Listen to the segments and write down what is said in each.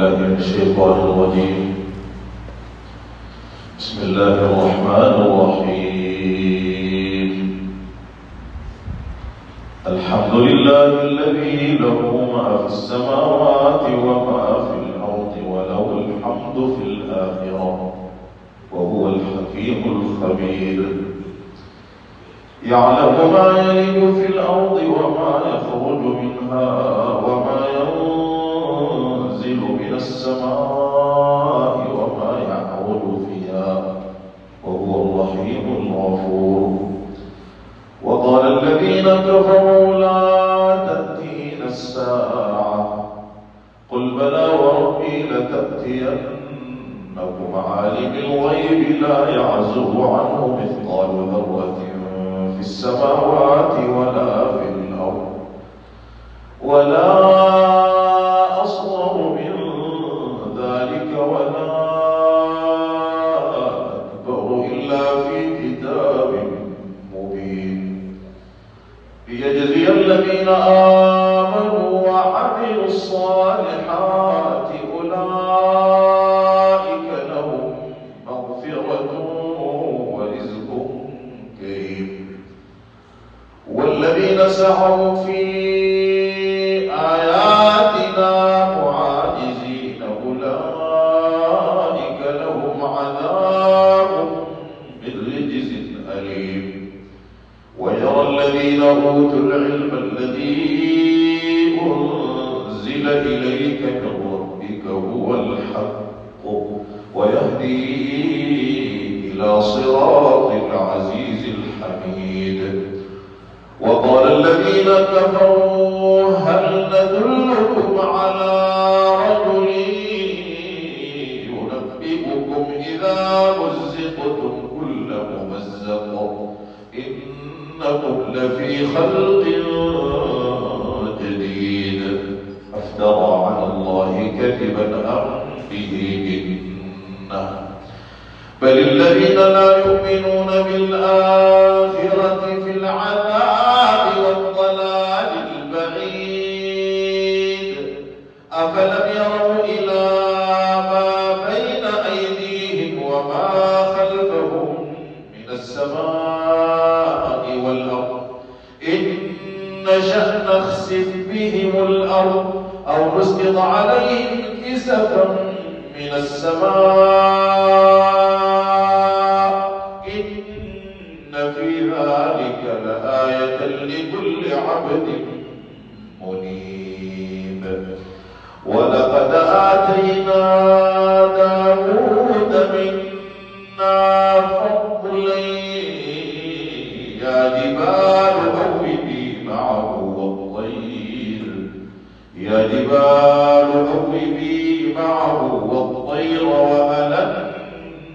بالله من الشيطان الرجيم. بسم الله الرحمن الرحيم. الحمد لله الذي له ما في السماوات وما في الأرض وله الحمد في الآخرة وهو الحكيم الخبير. يعلم ما يلج في الأرض وما يخرج منها وما ينزل من السماء وما يعرج فيها وهو الرحيم الغفور. وقال الذين كفروا لا تأتينا الساعة قل بلى وربي لتأتينكم عالم الغيب لا يعزب عنه مثقال ذرة في السماوات ولا في الأرض ولا أصغر من ذلك ولا أكبر إلا في كتاب مبين ليجزي الذين آمنوا وعملوا الصالحات أولئك لهم مغفرة ورزق كريم. والذين سعوا في آياتنا معاجزين أولئك لهم عذاب من رجز أليم. ويرى الذين أوتوا العلم الذي أنزل إليك من ربك هو الحق ويهدي إلى صراط العزيز الحميد. وقال الذين كفروا هل ندلكم على رجل ينبئكم إذا مزقتم كل ممزق إنكم لفي خلق جديد أفترى على الله كذبا أم به جنة بل الذين لا يؤمنون بالآخرة في العذاب والضلال البعيد. أفلم يروا إلى ما بين أيديهم وما خلفهم من السماء والأرض إن نشأ نخسف بهم الأرض أو نسقط عليهم كسفا من السماء إن في ذلك لآية لكل عبد منيب. ولقد آتينا داود منا فضلا يا جبال أوبي معه والطير وألنا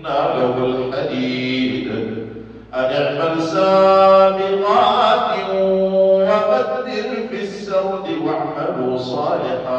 له الحديد أن اعمل سابغات وقدر في السرد واعملوا صالحا